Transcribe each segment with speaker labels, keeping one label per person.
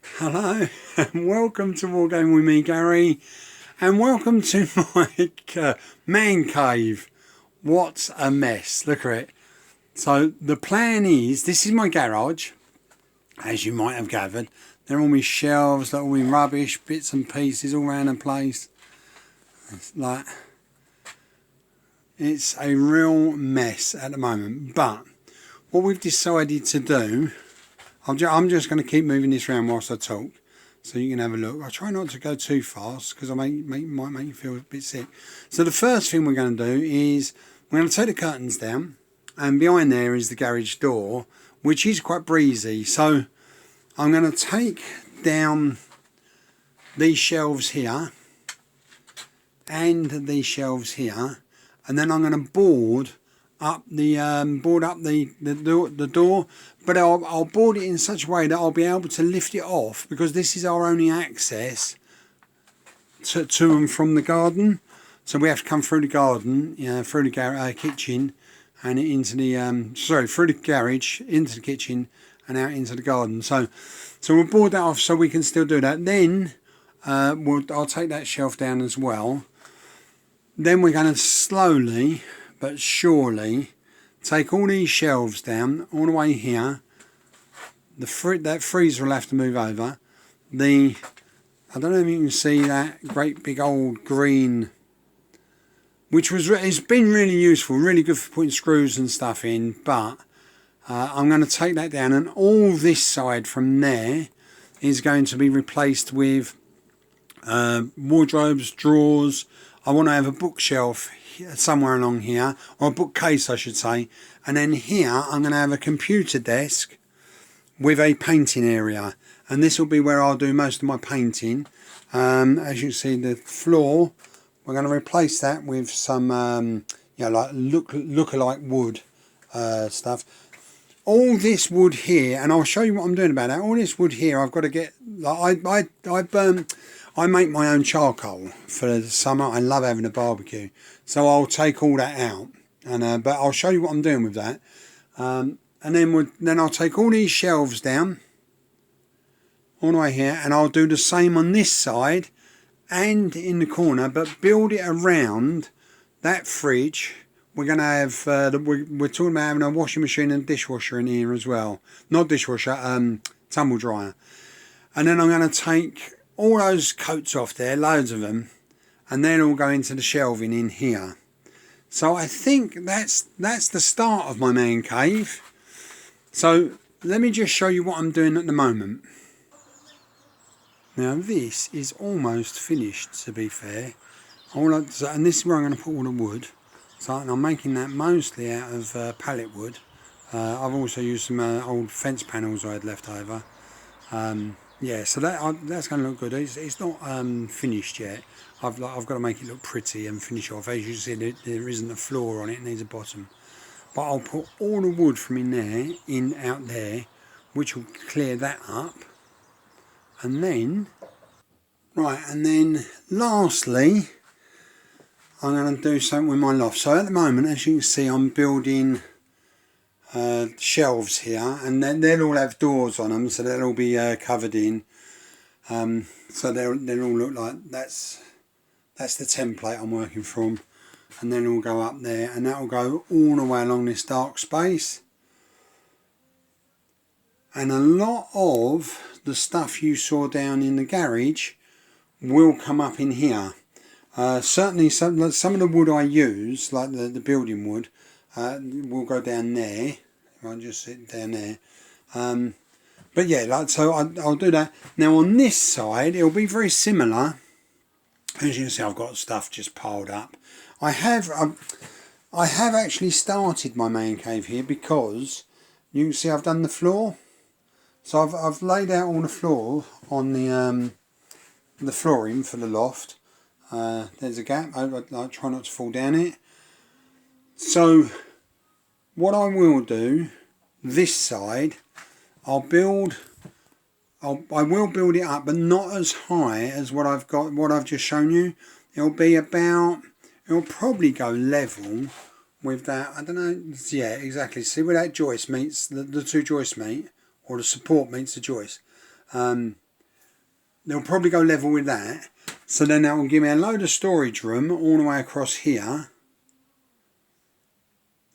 Speaker 1: Hello and welcome to Wargaming with me, Garry, and welcome to my man cave. What a mess, look at it. So the plan is, this is my garage, as you might have gathered. There are all my shelves, like all my rubbish, bits and pieces all around the place. It's a real mess at the moment, but what we've decided to do, I'm just going to keep moving this around whilst I talk, so you can have a look. I try not to go too fast because I might make you feel a bit sick. So the first thing we're going to do is we're going to take the curtains down, and behind there is the garage door, which is quite breezy. So I'm going to take down these shelves here and these shelves here, and then I'm going to board up the door, but I'll board it in such a way that I'll be able to lift it off, because this is our only access to and from the garden. So we have to come through the garden, through the kitchen, and into the through the garage into the kitchen and out into the garden. So we'll board that off so we can still do that. Then I'll take that shelf down as well. Then we're going to slowly but surely take all these shelves down all the way here. That freezer will have to move over. I don't know if you can see that great big old green, which it's been really useful, really good for putting screws and stuff in, but I'm going to take that down, and all this side from there is going to be replaced with wardrobes, drawers. I want to have a bookshelf somewhere along here, or a bookcase I should say, and then here I'm going to have a computer desk with a painting area, and this will be where I'll do most of my painting. As you see, the floor, we're going to replace that with some like look-alike wood stuff. All this wood here, and I'll show you what I'm doing about that. All this wood here, I've got to get, I make my own charcoal for the summer. I love having a barbecue, so I'll take all that out, and but I'll show you what I'm doing with that. And then I'll take all these shelves down, all the way here, and I'll do the same on this side and in the corner, but build it around that fridge. We're going to have, we're talking about having a washing machine and dishwasher in here as well. Not dishwasher, tumble dryer. And then I'm going to take all those coats off there, loads of them, and then all go into the shelving in here. So I think that's the start of my man cave. So let me just show you what I'm doing at the moment. Now this is almost finished, to be fair. And this is where I'm going to put all the wood. So I'm making that mostly out of pallet wood. I've also used some old fence panels I had left over. Yeah, so that's going to look good. It's not finished yet. I've got to make it look pretty and finish off. As you see, there isn't a floor on it. It needs a bottom. But I'll put all the wood from in there, out there, which will clear that up. And then, lastly, I'm going to do something with my loft. So at the moment, as you can see, I'm building shelves here, and then they'll all have doors on them, so they'll all be covered in. So they'll all look like that's the template I'm working from, and then it'll go up there, and that will go all the way along this dark space. And a lot of the stuff you saw down in the garage will come up in here. Certainly some of the wood I use, like the building wood, will go down there. I'll just sit down there. But yeah, so I'll do that. Now on this side, it'll be very similar. As you can see, I've got stuff just piled up. I have actually started my man cave here, because you can see I've done the floor. So I've laid out all the floor on the flooring for the loft. There's a gap. I try not to fall down it. So what I will do, this side, I will build it up, but not as high as what I've just shown you. It'll probably go level with that. I don't know. Yeah, exactly. See where that joist meets the two joists meet, or the support meets the joist. they'll probably go level with that. So then that will give me a load of storage room all the way across here.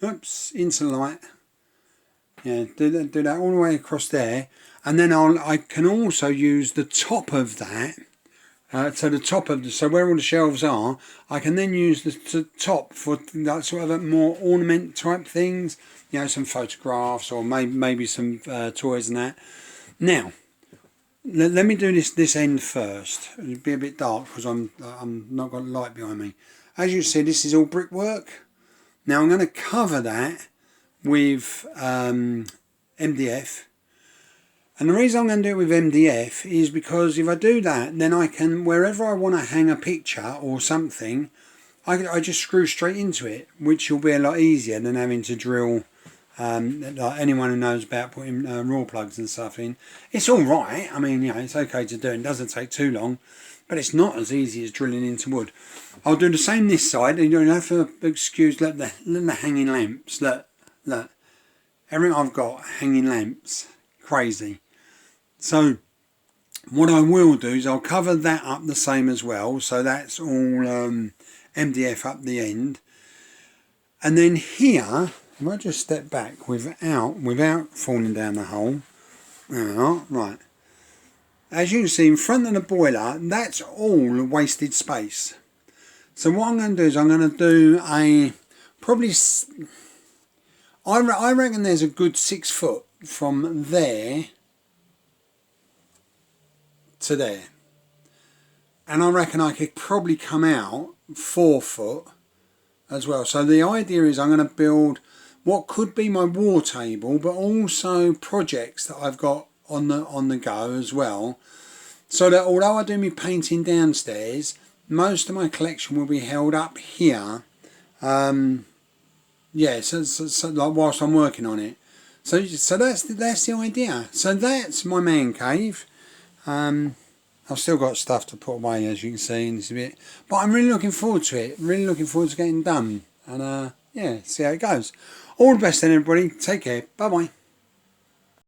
Speaker 1: Oops, into light. Yeah, do that all the way across there. And then I can also use the top of that. So the top of so where all the shelves are, I can then use the top for that sort of more ornament type things. You know, some photographs or maybe some toys and that. Now, let me do this end first. It'll be a bit dark because I'm not got light behind me. As you see, this is all brickwork. Now I'm going to cover that with MDF. And the reason I'm going to do it with MDF is because if I do that, then I can, wherever I want to hang a picture or something, I just screw straight into it, which will be a lot easier than having to drill. Like anyone who knows about putting raw plugs and stuff in, it's all right. I mean, you know, it's okay to do. It doesn't take too long, but it's not as easy as drilling into wood. I'll do the same this side, and you'll have to excuse the hanging lamps. Look, everything I've got hanging lamps, crazy. So what I will do is I'll cover that up the same as well. So that's all MDF up the end, and then here. If I just step back without falling down the hole. Right. As you can see in front of the boiler, that's all wasted space. So what I'm going to do is I'm going to do a probably, I reckon there's a good 6 foot from there to there. And I reckon I could probably come out 4 foot as well. So the idea is I'm going to build what could be my war table, but also projects that I've got on the go as well. So that although I do my painting downstairs, most of my collection will be held up here. Yeah, so like whilst I'm working on it. So that's the idea. So that's my man cave. I've still got stuff to put away, as you can see, and it's a bit, but I'm really looking forward to it. Really looking forward to getting done, and yeah, see how it goes. All the best then, everybody. Take care. Bye bye.